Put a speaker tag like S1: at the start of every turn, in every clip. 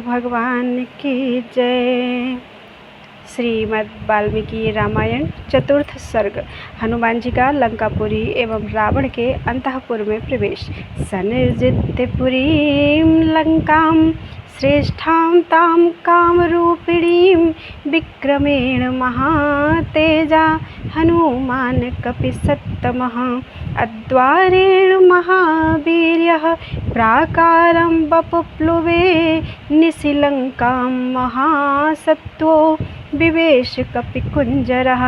S1: भगवान की जय। श्रीमद् वाल्मीकि रामायण चतुर्थ सर्ग। हनुमान जी का लंकापुरी एवं रावण के अंतःपुर में प्रवेश। सनिर्जित्य पुरीं लंकां श्रेष्ठां तां कामरूपिणीं विक्रमेण महातेजा हनुमान कपिसत्तमः अद्वारेण महावीर्यः प्राकारं बपुप्लुवे निशिलंकां महासत्वो विवेश कपिकुंजरः।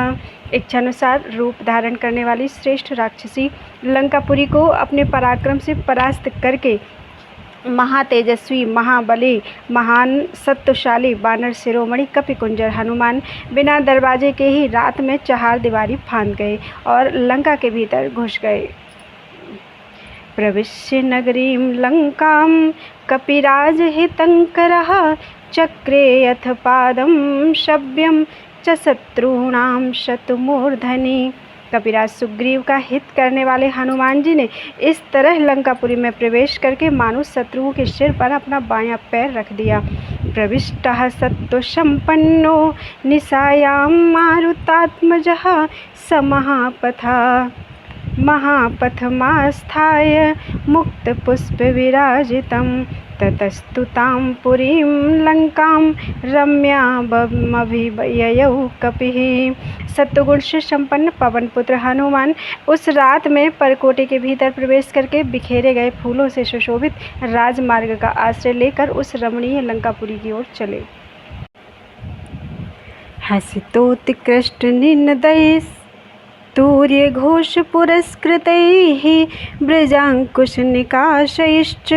S1: इच्छानुसार रूप धारण करने वाली श्रेष्ठ राक्षसी लंकापुरी को अपने पराक्रम से परास्त करके महातेजस्वी महाबली महान सत्वशाली वानर शिरोमणि कपिकुंजर हनुमान बिना दरवाजे के ही रात में चहार दीवारी फांद गए और लंका के भीतर घुस गए। प्रविश्य नगरीं लंकां कपिराज हितंकरः चक्रे यथ पादं शव्यं च शत्रूणां शतमूर्धनि। कपिराज सुग्रीव का हित करने वाले हनुमान जी ने इस तरह लंकापुरी में प्रवेश करके मानो शत्रुओं के सिर पर अपना बायां पैर रख दिया। प्रविष्टः सत्व संपन्नो निशायां मारुतात्मजः स महापथमास्थाय मुक्तपुष्पविराजितं ततस्तु तां पुरीं लंकां रम्यामभिययौ कपिः। सत्वगुण से संपन्न पवन पुत्र हनुमान उस रात में परकोटे के भीतर प्रवेश करके बिखेरे गए फूलों से सुशोभित राजमार्ग का आश्रय लेकर उस रमणीय लंकापुरी की ओर चले। हसितोत्कृष्टनिनदैः तूर्यघोष पुरस्कृतैः वज्राङ्कुशनिकाशैश्च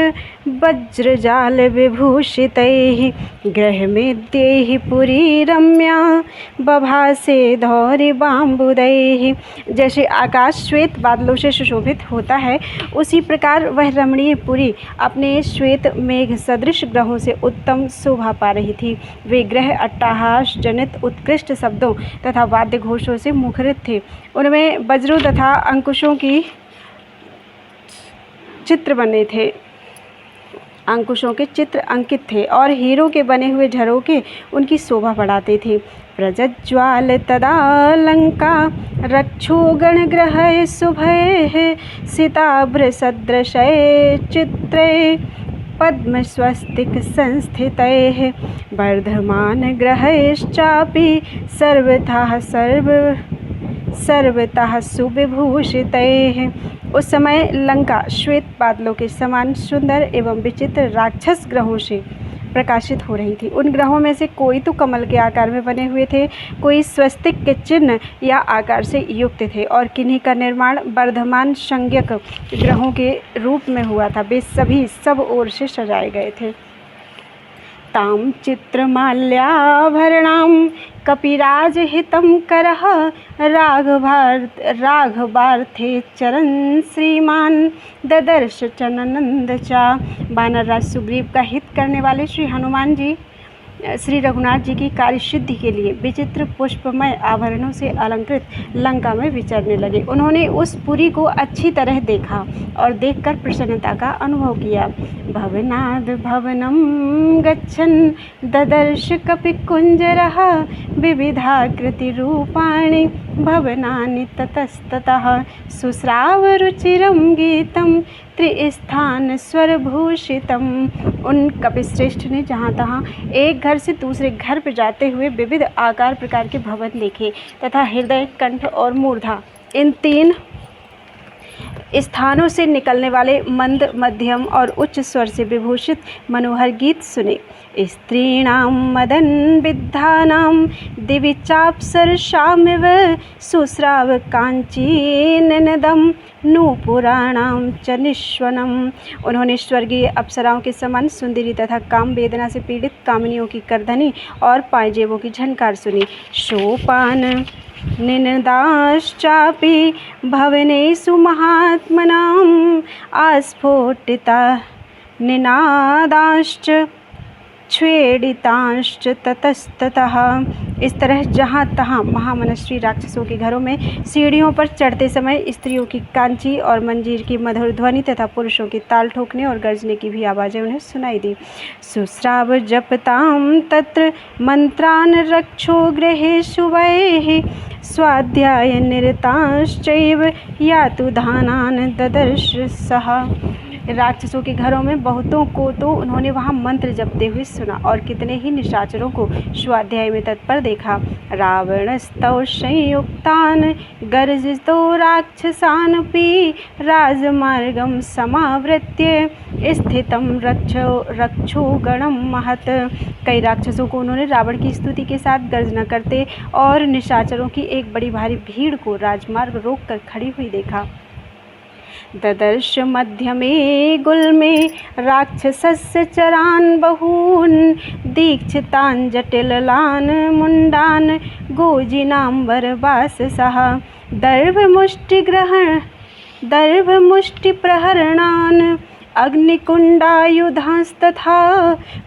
S1: वज्रजाल विभूषितैः गृहमेद्यैः पुरी रम्या बभासे धौरिबाम्बुदैः। जैसे आकाश श्वेत बादलों से सुशोभित होता है उसी प्रकार वह रमणीय पुरी अपने श्वेत मेघ सदृश ग्रहों से उत्तम शोभा पा रही थी। वे ग्रह अट्टहास जनित उत्कृष्ट शब्दों तथा वाद्य घोषों से मुखरित थे। उनमें वज्रों तथा अंकुशों की चित्र बने थे, अंकुशों के चित्र अंकित थे और हीरों के बने हुए झरोखे उनकी शोभा बढ़ाते थे। प्रज्ज्वाल तदा लंका रक्षो गणग्रहैः शुभैः सिताभ्रसदृशैः चित्रैः पद्मस्वस्तिक संस्थितैः वर्धमानग्रहैश्चापि सर्वतः सुविभूषितैः। उस समय लंका श्वेत बादलों के समान सुंदर एवं विचित्र राक्षस ग्रहों से प्रकाशित हो रही थी। उन ग्रहों में से कोई तो कमल के आकार में बने हुए थे, कोई स्वस्तिक के चिन्ह या आकार से युक्त थे और किन्हीं का निर्माण वर्धमान संज्ञक ग्रहों के रूप में हुआ था। वे सभी सब ओर से सजाए गए थे। तां चित्रमाल्याभरणां कपिराज हितंकरः राघवार्थे चरण श्रीमान ददर्श चननंद चा। वानरराज सुग्रीव का हित करने वाले श्री हनुमान जी श्री रघुनाथ जी की कार्य सिद्धि के लिए विचित्र पुष्पमय आभरणों से अलंकृत लंका में विचरने लगे। उन्होंने उस पुरी को अच्छी तरह देखा और देखकर प्रसन्नता का अनुभव किया। भवनाद भवनम गच्छन् ददर्श कपिकुंजरः विविधाकृति रूपाणि भवनानि ततस्ततः सुश्राव रुचिरं गीतं त्रिस्थान स्वरभूषितम्। उन कपिश्रेष्ठ ने जहाँ तहाँ एक घर से दूसरे घर पर जाते हुए विविध आकार प्रकार के भवन देखे तथा हृदय, कंठ और मूर्धा इन तीन स्थानों से निकलने वाले मंद, मध्यम और उच्च स्वर से विभूषित मनोहर गीत सुने। स्त्रीणां मदन विद्धानां दिवि चाप्सरसामिव सुश्राव कांचीननदं नूपुराणां च निश्वनम्। उन्होंने स्वर्गीय अप्सराओं के समान सुंदरी तथा काम वेदना से पीड़ित कामिनियों की करधनी और पायजेबों की झनकार सुनी। सोपान निनदाश्चापि भवनेषु महात्मनाम् आस्फोटिता निनादाश्च छेडितांश्च ततस्ततः। इस तरह जहाँ तहाँ महामनस्वी राक्षसों के घरों में सीढ़ियों पर चढ़ते समय स्त्रियों की कांची और मंजीर की मधुर ध्वनि तथा पुरुषों की ताल ठोकने और गर्जने की भी आवाज़ें उन्हें सुनाई दी। सुश्राव जपताम तत्र मंत्रान रक्षो गृहेषु वैः स्वाध्याय निरतांश्चैव यातु दानान् ददर्श सः। राक्षसों के घरों में बहुतों को तो उन्होंने वहाँ मंत्र जपते हुए सुना और कितने ही निशाचरों को स्वाध्याय में तत्पर देखा। रावणस्तौ संयुक्तान गर्जितो राक्षसानपि राजमार्गम समावृत्य स्थितम रक्षो गणम महत। कई राक्षसों को उन्होंने रावण की स्तुति के साथ गर्जना करते और निशाचरों की एक बड़ी भारी भीड़ को राजमार्ग रोककर खड़ी हुई देखा। ददर्श मध्यमे गुल्मे राक्षसस्य चरान् बहून् दीक्षितान् जटिलान् मुण्डान् गोजिनाम्बरवाससः दर्भमुष्टिप्रहरणान् अग्निकुण्डायुधांस्तथा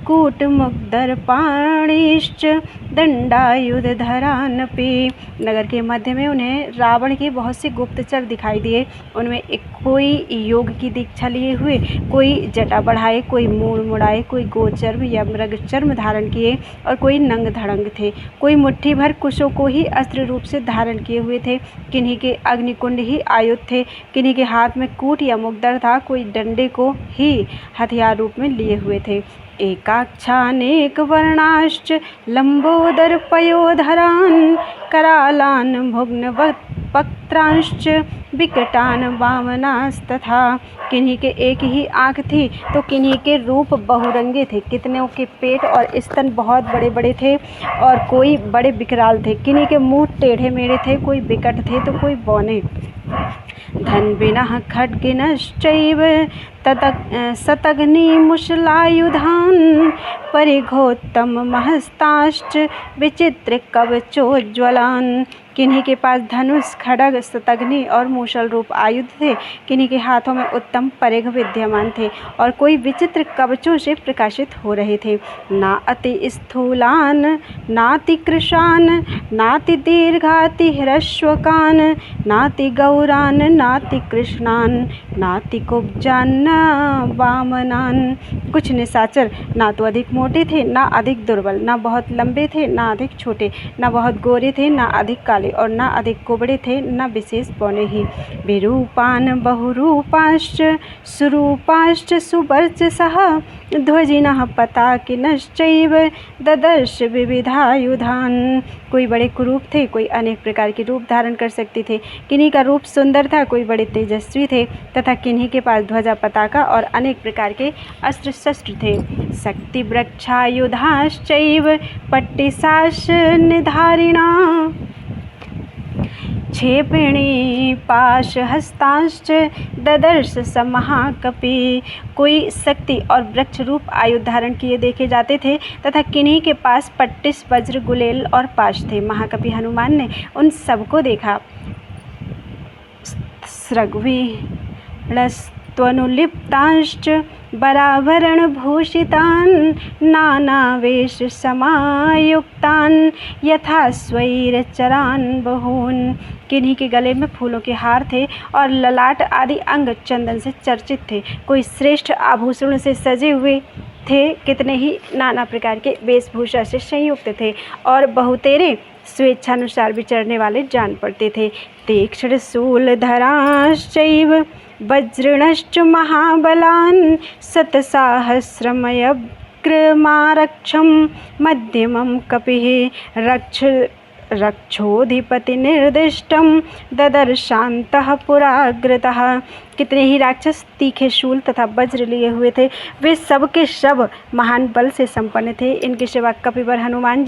S1: कूटमुग्दर्पाणिश्च दंडायुधधरानपि। नगर के मध्य में उन्हें रावण के बहुत से गुप्तचर दिखाई दिए। उनमें कोई योग की दीक्षा लिए हुए, कोई जटा बढ़ाए, कोई मूड़ मुड़ाए, कोई गोचर्म या मृग चर्म धारण किए और कोई नंग धड़ंग थे। कोई मुट्ठी भर कुशों को ही अस्त्र रूप से धारण किए हुए थे। किन्हीं के अग्निकुंड ही आयुध थे, किन्हीं के हाथ में कूट या मुग्दर था, कोई डंडे को ही हथियार रूप में लिए हुए थे। एकाक्षानेक वर्णाश्च लंबोदरपयोधरान् करालान् भुग्नवक्त्रांश्च विकटान् वामनास्तथा। किन्हीं के एक ही आँख थी तो किन्हीं के रूप बहुरंगे थे। कितनों के पेट और स्तन बहुत बड़े बड़े थे और कोई बड़े विकराल थे। किन्हीं के मुंह टेढ़े मेढ़े थे, कोई विकट थे तो कोई बौने। धन्विनः खड्गिनश्चैव शतघ्निमुशलायुधान् परिघोत्तममहस्ताश्च विचित्रकवचोज्ज्वलान्। किन्हीं के पास धनुष, खड्ग, शतघ्नि और मूसल रूप आयुध थे। किन्हीं के हाथों में उत्तम परिघ विद्यमान थे और कोई विचित्र कवचों से प्रकाशित हो रहे थे। ना अति स्थूलान नाति कृशान नाति दीर्घाति ह्रस्वकान नाति गौरान नाति कृष्णान नाति कुब्जान वामनान। कुछ निशाचर ना तो अधिक मोटे थे, ना अधिक दुर्बल, ना बहुत लंबे थे, ना अधिक छोटे, ना बहुत गोरे थे, ना अधिक काले और ना अधिक कुबड़े थे, ना विशेष पौने ही। विरूपान बहुरूपाश्च सुरूपाश्च सुवर्चसः ध्वजिनः पताकिनश्चैव ददर्श विविधायुधान्। कोई बड़े कुरूप थे, कोई अनेक प्रकार के रूप धारण कर सकते थे। किन्हीं का रूप सुंदर था, कोई बड़े तेजस्वी थे तथा किन्हीं के पास ध्वजा, पताका और अनेक प्रकार के अस्त्र शस्त्र थे। शक्ति वृक्षायुधाश्चैव पट्टिशाश निधारिणा क्षेपिणी पाशहस्तांश्च ददर्श समहाकपि। कोई शक्ति और वृक्ष रूप आयुध धारण किए देखे जाते थे तथा किन्हीं के पास पट्टिश, वज्र, गुलेल और पाश थे। महाकपि हनुमान ने उन सबको देखा। सृग्विलस्त्वनुलिप्तांश्च वराभरणभूषितान् नानावेश समायुक्तान् यथा स्वैरचरान् बहून्। किन्हीं के गले में फूलों के हार थे और ललाट आदि अंग चंदन से चर्चित थे। कोई श्रेष्ठ आभूषण से सजे हुए थे, कितने ही नाना प्रकार के वेशभूषा से संयुक्त थे और बहुतेरे स्वेच्छानुसार विचरने वाले जान पड़ते थे। तीक्ष्ण शूलधराश्चैव वज्रणश्च महाबलान् शतसाहस्रमयग्रमारक्षं मध्यमं कपिः रक्षोधिपति निर्दिष्टम ददर्शान्तः पुराग्रतः। कितने ही राक्षस तीखे शूल तथा वज्र लिए हुए थे। वे सब के सब महान बल से संपन्न थे। इनके सिवा कपिवर हनुमान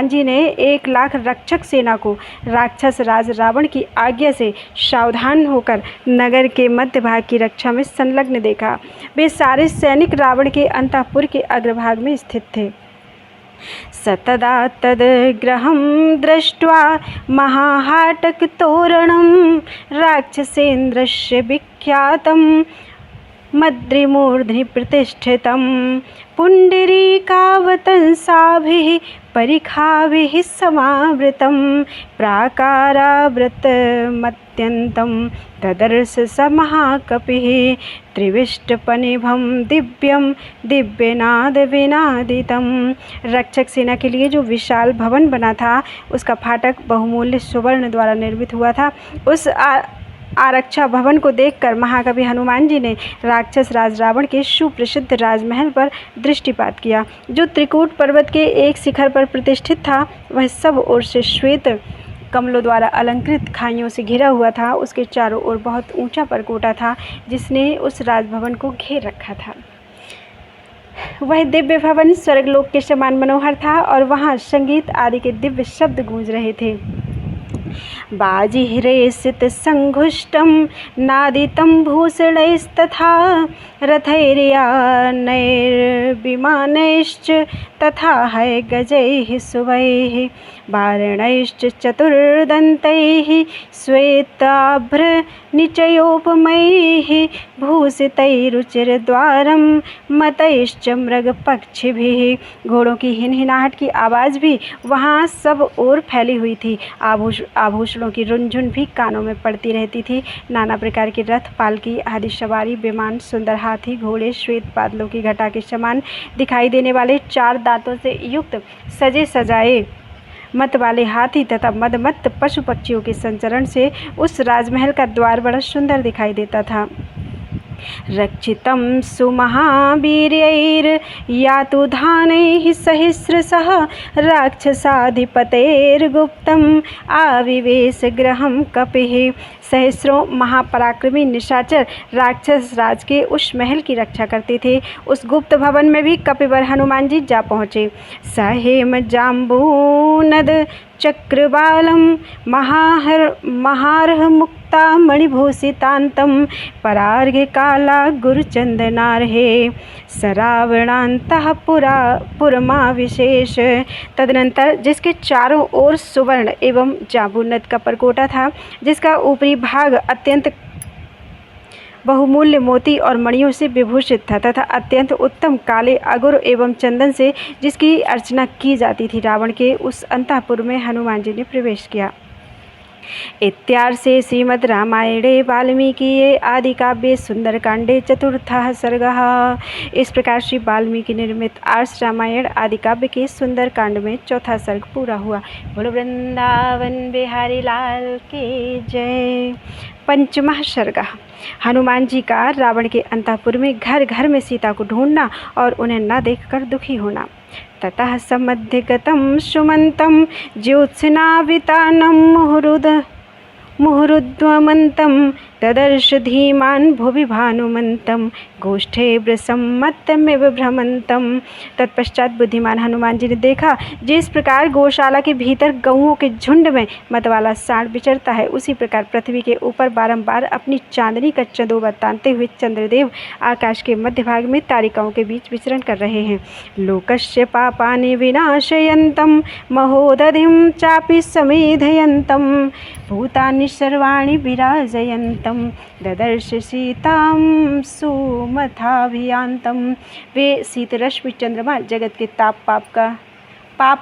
S1: जी ने 1,00,000 रक्षक सेना को राक्षस राज रावण की आज्ञा से सावधान होकर नगर के मध्य भाग की रक्षा में संलग्न देखा। वे सारे सैनिक रावण के अंतःपुर के अग्रभाग में स्थित थे। सतदा तद्ग्रहं दृष्ट्वा महाहाटकतोरणं राक्षसेन्द्रस्य विख्यातं मद्रिमूर्ध्नि प्रतिष्ठितं पुण्डरीकावतंसाभिः परिखाभिः समावृतं प्राकारावृतमत्यन्तं ददर्श स महाकपिः त्रिविष्टपनिभं दिव्यं दिव्यनाद विनादितं। रक्षक सेना के लिए जो विशाल भवन बना था उसका फाटक बहुमूल्य सुवर्ण द्वारा निर्मित हुआ था। उस आरक्षा भवन को देखकर महाकवि हनुमान जी ने राक्षस राज रावण के सुप्रसिद्ध राजमहल पर दृष्टिपात किया, जो त्रिकूट पर्वत के एक शिखर पर प्रतिष्ठित था। वह सब ओर से श्वेत कमलों द्वारा अलंकृत खाइयों से घिरा हुआ था। उसके चारों ओर बहुत ऊंचा परकोटा था जिसने उस राजभवन को घेर रखा था। वह दिव्य भवन स्वर्गलोक के समान मनोहर था और वहाँ संगीत आदि के दिव्य शब्द गूंज रहे थे। बाजिह्रेसित संघुष्टं नादितं भूषणैस्तथा रथैर्यानैर्विमानैश्च तथा है गजैः सुवैः वारणैश्च चतुर्दन्तैः श्वेताभ्रनिचयोपमैः भूषितैरुचिरद्वारं मतैश्च मृगपक्षिभिः। घोड़ों की हिनहिनाहट की आवाज़ भी वहाँ सब ओर फैली हुई थी। आभूषणों की रुनझुन भी कानों में पड़ती रहती थी। नाना प्रकार के रथ, पालकी आदि सवारी विमान, सुंदर हाथी, घोड़े, श्वेत बादलों की घटा के समान दिखाई देने वाले 4 दांतों से युक्त सजे सजाए मत वाले हाथी तथा मदमत्त पशु पक्षियों के संचरण से उस राजमहल का द्वार बड़ा सुंदर दिखाई देता था। रक्षितं सुमहावीर्यैर्यातुधानैः सहस्रशः राक्षसाधिपतेर्गुप्तम् आविवेश गृहं कपिः। सहस्रों महापराक्रमी निशाचर राक्षस राज के उस महल की रक्षा करते थे। उस गुप्त भवन में भी कपिवर हनुमान जी जा पहुँचे। सहेम जाम्बूनद चक्रबालं महार्ह मुक्ता मणिभूषितान्तं परार्घ्य काला गुरुचंदनार्हे सरावणान्तः पुरमाविशेष। तदनंतर जिसके चारों ओर सुवर्ण एवं जांबूनद का परकोटा था, जिसका ऊपरी भाग अत्यंत बहुमूल्य मोती और मणियों से विभूषित था तथा अत्यंत उत्तम काले अगुर एवं चंदन से जिसकी अर्चना की जाती थी, रावण के उस अंतःपुर में हनुमान जी ने प्रवेश किया। इत्यार्षे श्रीमद् रामायणे वाल्मीकिये आदिकाव्ये सुंदरकांडे चतुर्थः सर्गः। इस प्रकार श्री वाल्मीकि निर्मित आर्ष रामायण आदिकाव्य के सुंदरकांड में चौथा सर्ग पूरा हुआ। बोलो वृंदावन बिहारी लाल की जय। पंचमः सर्गः। हनुमान जी का रावण के अंतःपुर में घर घर में सीता को ढूंढना और उन्हें न देखकर दुखी होना। ततः समध्यगतं सुमन्तं ज्योत्स्नावितानं मुहुरुद्वमन्तं ददर्श धीमान् भुवि भानुमन्तं गोष्ठे वृषम्मत्तमिव भ्रमन्तं। तत्पश्चात बुद्धिमान हनुमान जी ने देखा, जिस प्रकार गौशाला के भीतर गऊओं के झुंड में मतवाला सांड विचरता है, उसी प्रकार पृथ्वी के ऊपर बारंबार अपनी चांदनी का चंदोबा तानते हुए चंद्रदेव आकाश के मध्य भाग में तारिकाओं के बीच विचरण कर रहे हैं। लोकस्य पापानि विनाशयन्तं महोदधिं चापि समेधयन्तं भूतानि सर्वाणि विराजयन्तं ददर्श सीतां सुमथाभियान्तं। वे शीतरश्मि चंद्रमा जगत के पाप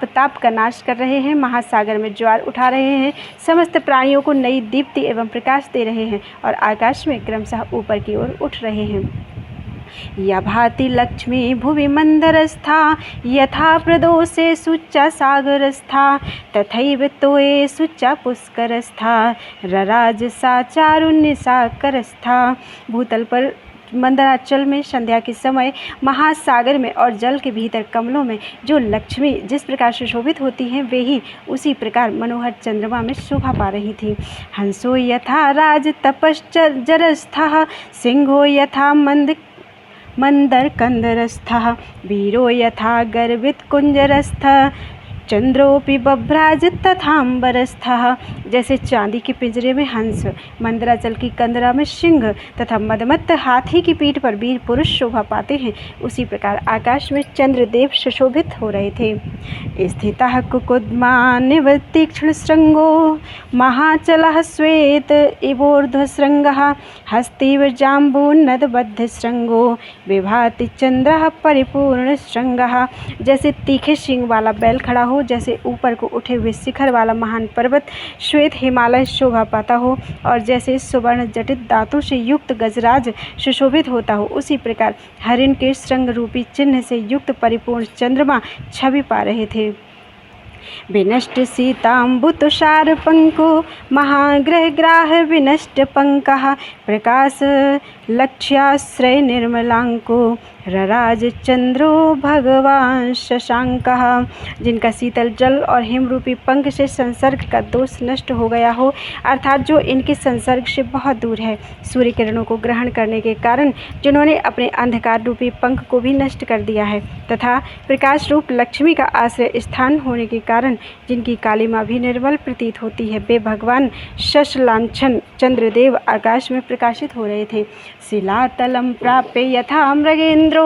S1: ताप का नाश कर रहे हैं, महासागर में ज्वार उठा रहे हैं, समस्त प्राणियों को नई दीप्ति एवं प्रकाश दे रहे हैं और आकाश में क्रमशः ऊपर की ओर उठ रहे हैं। या भाति लक्ष्मी भुवि मंदरस्था यथा प्रदोषे सुच्चा सागरस्था तथैव तोये सुच्चा पुष्करस्था रराज सा चारुण्य साकरस्था। भूतल पर मंदराचल में संध्या के समय महासागर में और जल के भीतर कमलों में जो लक्ष्मी जिस प्रकार सुशोभित होती हैं, वे ही उसी प्रकार मनोहर चंद्रमा में शोभा पा रही थी। हंसो यथा राज तपश्चरस्थः सिंहो यथा मंदर कंदरस्थः वीरो यथा गर्वित कुंजरस्थः चंद्रोपि बभ्राज तथाम्बरस्थः, जैसे चांदी के पिंजरे में हंस, मंदराचल की कंदरा में सिंह तथा मदमत्त हाथी की पीठ पर वीर पुरुष शोभा पाते हैं, उसी प्रकार आकाश में चंद्रदेव सुशोभित हो रहे थे। स्थितः कुकुद्मानिव तीक्ष्ण श्रृंगो महाचलः श्वेत इवोर्ध्वशृंगः हस्तीव जाम्बूनदबद्ध श्रृंगो विभाति चंद्रः परिपूर्ण श्रृंगः, जैसे तीखे सींग वाला बैल खड़ा हो, जैसे ऊपर को उठे हुए शिखर वाला महान पर्वत श्वेत हिमालय शोभा पाता हो, और जैसे सुवर्ण जटित दांतों से युक्त गजराज सुशोभित होता हो, उसी प्रकार हरिण के श्रृंग रूपी चिन्ह से युक्त परिपूर्ण चंद्रमा छवि पा रहे थे। विनष्ट सीताम्बुतुषार पंको महाग्रहग्राह विनष्ट पंकः प्रकाश लक्ष्याश्रय निर्मलांको रराज चंद्रो भगवान शशांकः, जिनका शीतल जल और हिमरूपी पंख से संसर्ग का दोष नष्ट हो गया हो, अर्थात जो इनके संसर्ग से बहुत दूर है, सूर्य किरणों को ग्रहण करने के कारण जिन्होंने अपने अंधकार रूपी पंख को भी नष्ट कर दिया है, तथा प्रकाश रूप लक्ष्मी का आश्रय स्थान होने के कारण जिनकी कालिमा भी निर्मल प्रतीत होती है, वे भगवान शशलांछन चंद्रदेव आकाश में प्रकाशित हो रहे थे। शिलातलं प्राप्य यथा मृगेन्द्रो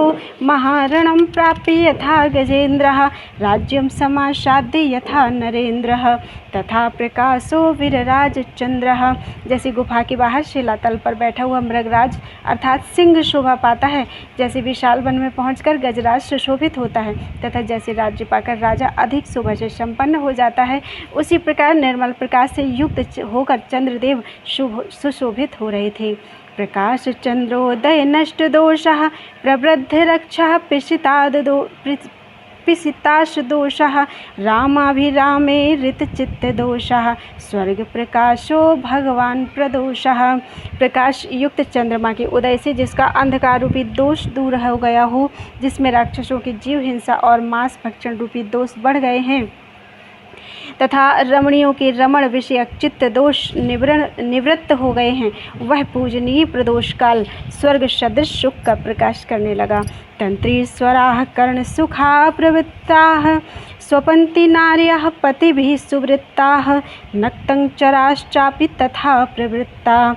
S1: महारणं प्राप्य यथा गजेन्द्रः राज्यं समासाद्य यथा नरेन्द्रः तथा प्रकाशो विरराज चंद्रः, जैसे गुफा के बाहर शिलातल पर बैठा हुआ मृगराज अर्थात सिंह शोभा पाता है, जैसे विशाल वन में पहुंचकर गजराज सुशोभित होता है, तथा जैसे राज्य पाकर राजा अधिक शोभा से संपन्न हो जाता है, उसी प्रकार निर्मल प्रकाश से युक्त होकर चंद्रदेव सुशोभित हो रहे थे। प्रकाश चंद्रोदय नष्ट दोषः प्रवृद्ध रक्षः पिशिताश दोषः रामाभिरामे ऋतचित्त दोषः स्वर्ग प्रकाशो भगवान प्रदोषः, प्रकाश युक्त चंद्रमा के उदय से जिसका अंधकार रूपी दोष दूर हो गया हो, जिसमें राक्षसों की जीव हिंसा और मांस भक्षण रूपी दोष बढ़ गए हैं, तथा रमणियों के रमण विषयक चित्त दोष निवृत्त हो गए हैं, वह पूजनीय प्रदोष काल स्वर्ग सदृश सुख का प्रकाश करने लगा। तंत्री स्वराः कर्ण सुखा प्रवृत्ताः स्वपन्ति नार्यः पतिभिः सुवृत्ताः नक्तं चराश्चापि तथा प्रवृत्ता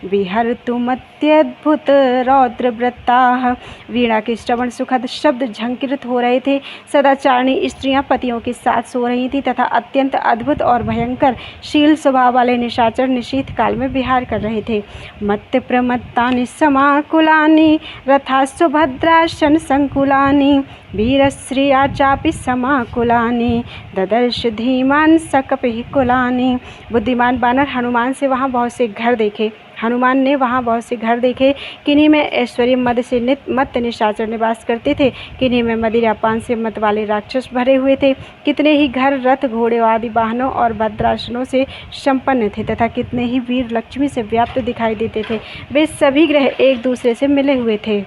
S1: विहर्तुमत्यद्भुत रौद्रवृत्ताः, वीणा के श्रवण सुखद शब्द झंकृत हो रहे थे, सदाचारणी स्त्रियां पतियों के साथ सो रही थीं तथा अत्यंत अद्भुत और भयंकर शील स्वभाव वाले निशाचर निशीथ काल में विहार कर रहे थे। मत्त प्रमत्तानि समाकुलानि रथास्व भद्रासन संकुलानि वीरश्रिया चापि समाकुलानि ददर्श धीमान सकपिः कुलानि, बुद्धिमान बानर हनुमान से वहाँ बहुत से घर देखे, हनुमान ने वहाँ बहुत से घर देखे, किन्हीं में ऐश्वर्य मद से मत्त निशाचर निवास करते थे, किन्हीं में मदिरापान से मत वाले राक्षस भरे हुए थे, कितने ही घर रथ घोड़े आदि वाहनों और भद्रासनों से संपन्न थे, तथा कितने ही वीर लक्ष्मी से व्याप्त दिखाई देते थे। वे सभी ग्रह एक दूसरे से मिले हुए थे।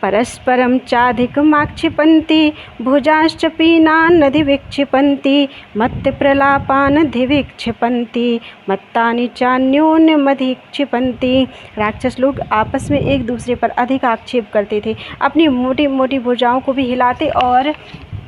S1: परस्परं चाधिकमाक्षिपन्ति भुजाश्च पीनानधिविक्षिपन्ति मत्त प्रलापानधिविक्षिपन्ति मत्तानि चान्योन्यमधिक्षिपन्ति, राक्षस लोग आपस में एक दूसरे पर अधिक आक्षेप करते थे, अपनी मोटी मोटी भुजाओं को भी हिलाते और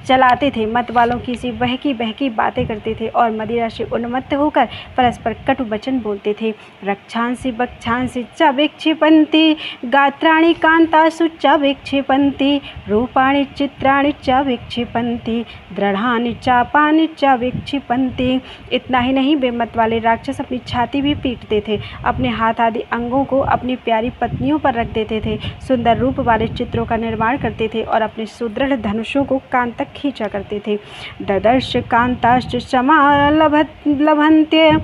S1: चलाते थे, मत वालों की सी बहकी बहकी बातें करते थे और मदिरा से उन्मत्त होकर परस्पर कटु वचन बोलते थे। रक्षांसि बक्षांसि च विक्षिपन्ति गात्राणि कांतासु च विक्षिपन्ति रूपाणि चित्राणि च विक्षिपन्ति दृढ़ानि चापानि च विक्षिपन्ति। इतना ही नहीं, वे मत वाले राक्षस अपनी छाती भी पीटते थे, अपने हाथ आदि अंगों को अपनी प्यारी पत्नियों पर रख देते थे, सुंदर रूप वाले चित्रों का निर्माण करते थे और अपने सुदृढ़ धनुषों को कान तक खींचा करते थे। ददर्श कांताश्च समालभन्त्य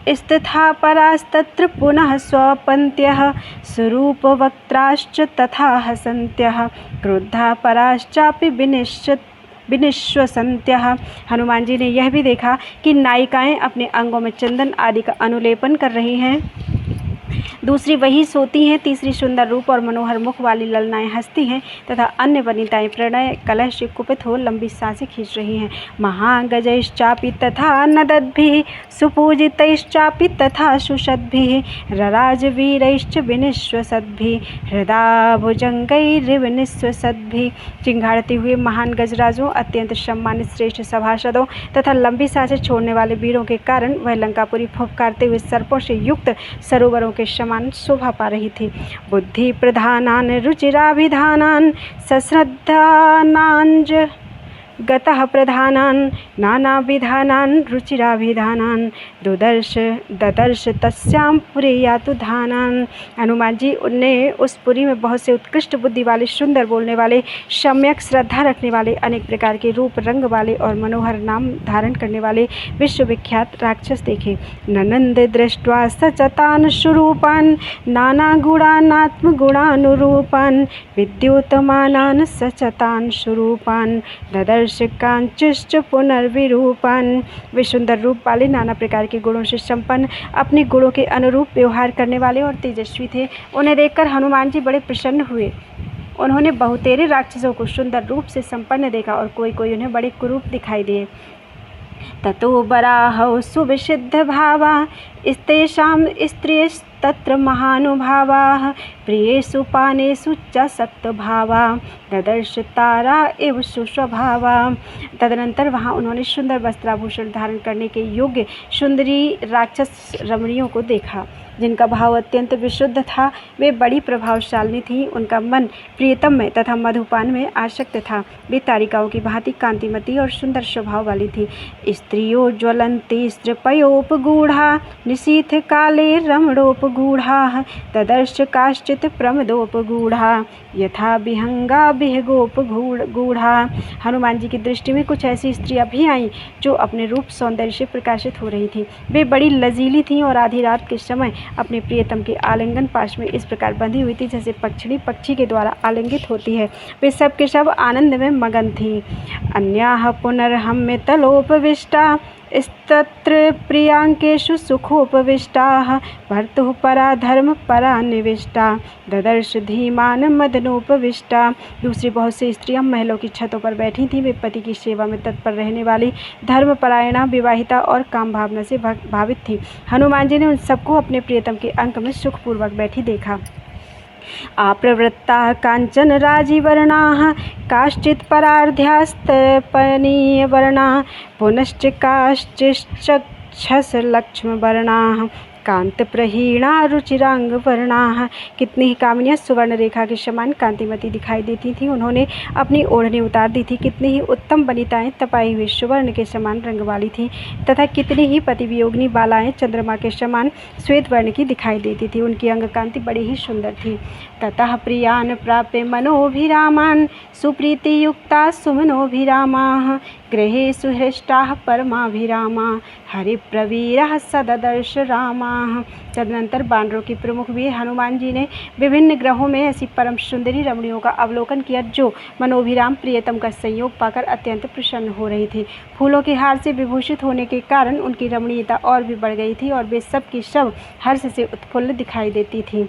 S1: स्थिता परास्तत्र पुनः स्वपन्त्यः स्वरूपवक्त्राश्च तथा हसन्त्यः क्रुद्धा पराश्चापि विनिश्वसन्त्यः। हनुमान जी ने यह भी देखा कि नायिकाएं अपने अंगों में चंदन आदि का अनुलेपन कर रही हैं, दूसरी वही सोती हैं, तीसरी सुंदर रूप और मनोहर मुख वाली ललनाएं हंसती हैं तथा अन्य वनिताएं प्रणय कलह से कुपित हो लंबी सांसें खींच रही हैं। महागजैश्चापि तथा नदद्भिः सुपूजितैश्चापि तथा सुषद्भिः रराजवीरैश्च विनिश्वसद्भिः हृदा भुजंगैरिव निःश्वसद्भिः। चिंगाड़ते हुए महान गजराजों, अत्यंत सम्मानित श्रेष्ठ सभासदों तथा लंबी सांसें छोड़ने वाले वीरों के कारण वह लंकापुरी फुफकारते हुए सर्पों से युक्त सरोवरों के समान शोभा पा रही थी। बुद्धि प्रधानान रुचिराभिधानान सश्रद्धानांज गतः प्रधानान नानाविधानान रुचिराभिधानान ददर्श तस्याम पुरे यातु धानान। हनुमान जी ने उस पुरी में बहुत से उत्कृष्ट बुद्धि वाले, सुंदर बोलने वाले, सम्यक श्रद्धा रखने वाले, अनेक प्रकार के रूप रंग वाले और मनोहर नाम धारण करने वाले विश्वविख्यात राक्षस देखे। ननंद दृष्ट्वा सचतान स्वरूपान नाना गुणानात्म गुणानुरूपान विद्योतमानान सचतान स्वरूपान ददर्श कांचिश्च पुनर्विरूपान। वे सुंदर रूप वाले, नाना प्रकार के गुणों से संपन्न, अपने गुणों के अनुरूप व्यवहार करने वाले और तेजस्वी थे। उन्हें देखकर हनुमान जी बड़े प्रसन्न हुए। उन्होंने बहुतेरे राक्षसों को सुंदर रूप से संपन्न देखा और कोई कोई उन्हें बड़े कुरूप दिखाई दिए। ततो बराहौ सुविसिद्ध भावा स्तेषां स्त्रियस्तत्र महानुभावाः प्रियेषु पानेषु च सत्तभावा ददर्श तारा एव सुस्वभावा। तदनंतर वहाँ उन्होंने सुंदर वस्त्राभूषण धारण करने के योग्य सुंदरी राक्षस रमणियों को देखा, जिनका भाव अत्यंत विशुद्ध था। वे बड़ी प्रभावशालिनी थीं। उनका मन प्रियतम में तथा मधुपान में आसक्त था। वे तारिकाओं की भांति कांतिमती और सुंदर स्वभाव वाली थी। स्त्रियो ज्वलंती स्त्रपयोपगूढ़ा निशीथ काले रमणोपगूढ़ा ददर्श काश्चित प्रमदोपगूढ़ा यथा विहंगा विहगोपगूढ़ा। हनुमान जी की दृष्टि में कुछ ऐसी स्त्रियां भी आईं जो अपने रूप सौंदर्य से प्रकाशित हो रही थीं। वे बड़ी लजीली थीं और आधी रात के समय अपने प्रियतम के आलिंगन पाश में इस प्रकार बंधी हुई थी जैसे पक्षिणी पक्षी के द्वारा आलिंगित होती है। वे सब के सब आनंद में मगन थीं। अन्याः पुनर्हम्य तलोपविष्टा स्तत्र प्रियांकेषु सुखोपविष्टाः भर्तुः परा धर्म परा निविष्टा ददर्श धीमान मदनोपविष्टा। दूसरी बहुत सी स्त्रियां महलों की छतों पर बैठी थीं। वे पति की सेवा में तत्पर रहने वाली, धर्मपरायणा, विवाहिता और काम भावना से भावित थीं। हनुमान जी ने उन सबको अपने प्रियतम के अंक में सुखपूर्वक बैठी देखा। आप्रवृत्ता कांचन राजीवर्णाः काश्चित् परार्ध्यास्तपनीयवर्णाः पुनश्च काश्चिच्छसलक्ष्मवर्णाः कांतप्रहीणा रुचिरांग वर्णाः। कितनी ही कामनियाँ सुवर्ण रेखा के समान कांतिमती दिखाई देती थीं। उन्होंने अपनी ओढ़नी उतार दी थी। कितनी ही उत्तम वनिताएं तपाई हुई सुवर्ण के समान रंग वाली थीं तथा कितनी ही पतिवियोगिनी बालाएं चंद्रमा के समान श्वेत वर्ण की दिखाई देती थी। उनकी अंग कांति बड़ी ही सुंदर थी। ततः प्रियान प्राप्य मनोभिरामान सुप्रीतियुक्ता सुमनोभिरामाः गृहे सुहृष्टाः परमाभिरामा हरिप्रवीरः सददर्श रामाः। तदनंतर बानरों के प्रमुख भी हनुमान जी ने विभिन्न ग्रहों में ऐसी परम सुंदरी रमणियों का अवलोकन किया जो मनोभिराम प्रियतम का संयोग पाकर अत्यंत प्रसन्न हो रही थी। फूलों के हार से विभूषित होने के कारण उनकी रमणीयता और भी बढ़ गई थी और वे सब की सब हर्ष से उत्फुल्ल दिखाई देती थी।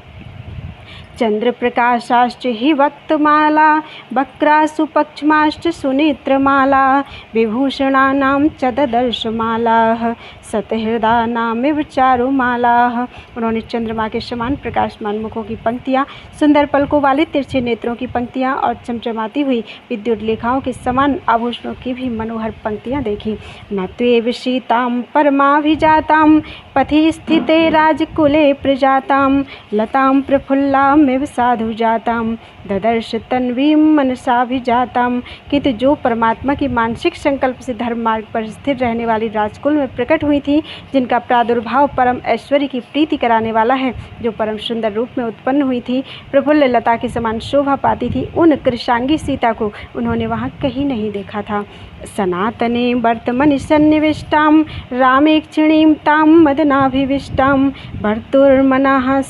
S1: चंद्र प्रकाशाश्च हि वक्तमाला वक्रासु पक्ष्माश्च सुनेत्रमाला विभूषणानां च ददर्शमालाः सतहृदानामिव चारुमालाः। उन्होंने चंद्रमा के समान प्रकाशमान मुखों की पंक्तियाँ, सुंदर पलकों वाले तिरछे नेत्रों की पंक्तियाँ और चमचमाती हुई विद्युत लेखाओं के समान आभूषणों की भी मनोहर पंक्तियाँ देखी। न त्वेव सीतां परमाभिजातां पथि स्थिते राजकुले प्रजातां लतां प्रफुल्लामिव साधु जातां ददर्श तन्वीं मनसाभिजातां। किंतु जो परमात्मा की मानसिक संकल्प से धर्म मार्ग पर स्थिर रहने वाली राजकुल में प्रकट हुई थी, जिनका प्रादुर्भाव परम ऐश्वर्य की प्रीति कराने वाला है, जो परम सुंदर रूप में उत्पन्न हुई थी, प्रफुल्ल लता के समान शोभा पाती थी, उन कृशांगी सीता को उन्होंने वहाँ कहीं नहीं देखा था। सनातने वर्तमनि सन्निविष्टां रामेक्षिणीं तां मदनाभिविष्टां भर्तुर्मनः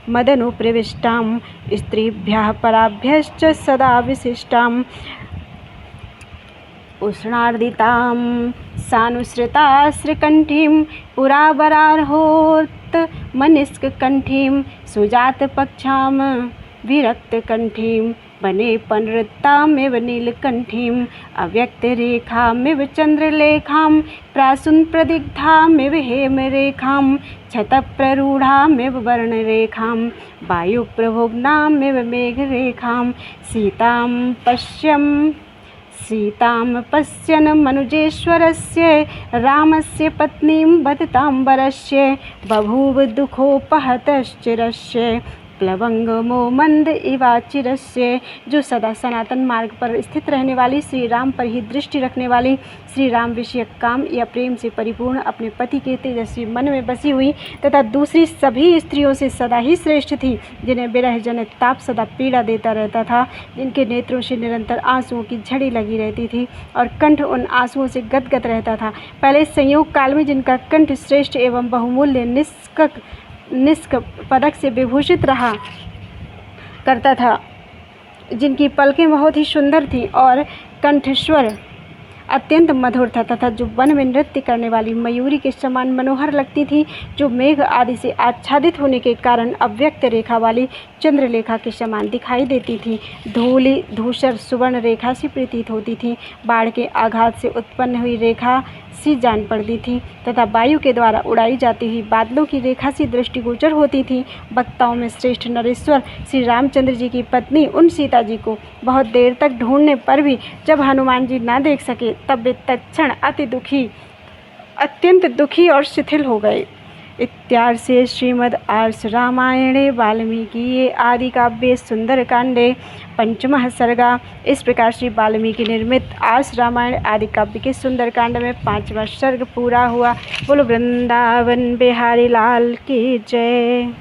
S1: मदनुप्रविष्टां स्त्रीभ्यः पराभ्यश्च सदा विशिष्टां उष्णार्दितां सानुसृता श्रीकंठीं पुरावरार्होत्तमैर्मणिभिर्भूषितां सुजात मनिष्क कंठीम सुजात पक्षाम विरक्त कंठीम बने पनृत्तामिव नीलकंठीम अव्यक्त रेखामिव चंद्रलेखाम प्रासून प्रदिग्धामिव हेमरेखाम छतप्ररूढ़ामिव वर्णरेखाम वायुप्रभुग्नामिव मेघरेखाम सीतां पश्यन् मनुजेश्वरस्य रामस्य पत्नीं वदताम्बरस्य बभूव दुःखोपहतश्चिरस्य प्लवंगमो मंद इवाचिरस्य। जो सदा सनातन मार्ग पर स्थित रहने वाली, श्री राम पर ही दृष्टि रखने वाली, श्री राम विषयक काम या प्रेम से परिपूर्ण अपने पति के तेजस्वी मन में बसी हुई तथा दूसरी सभी स्त्रियों से सदा ही श्रेष्ठ थी, जिन्हें विरह जनित ताप सदा पीड़ा देता रहता था, जिनके नेत्रों से निरंतर आंसुओं की झड़ी लगी रहती थी और कंठ उन आंसुओं से गदगद रहता था। पहले संयोग काल में जिनका कंठ श्रेष्ठ एवं बहुमूल्य निष्क पदक से विभूषित रहा करता था, जिनकी पलकें बहुत ही सुंदर थीं और कंठस्वर अत्यंत मधुर था तथा जो वन में नृत्य करने वाली मयूरी के समान मनोहर लगती थी, जो मेघ आदि से आच्छादित होने के कारण अव्यक्त रेखा वाली चंद्रलेखा के समान दिखाई देती थी, धूली धूसर सुवर्ण रेखा सी प्रतीत होती थी, बाढ़ के आघात से उत्पन्न हुई रेखा सी जान पड़ती थी तथा वायु के द्वारा उड़ाई जाती हुई बादलों की रेखा सी दृष्टिगोचर होती थी। वक्ताओं में श्रेष्ठ नरेश्वर श्री रामचंद्र जी की पत्नी उन सीता जी को बहुत देर तक ढूंढने पर भी जब हनुमान जी ना देख सके, तब वे तत्क्षण अत्यंत दुखी और शिथिल हो गए। इत्यार्षे श्रीमद् आर्ष रामायणे वाल्मीकि आदि काव्ये सुंदरकांडे पंचमः सर्गा। इस प्रकार श्री वाल्मीकि निर्मित आर्ष रामायण आदि काव्य के सुंदरकांड में 5वां सर्ग पूरा हुआ। बोलो वृंदावन बिहारी लाल की जय।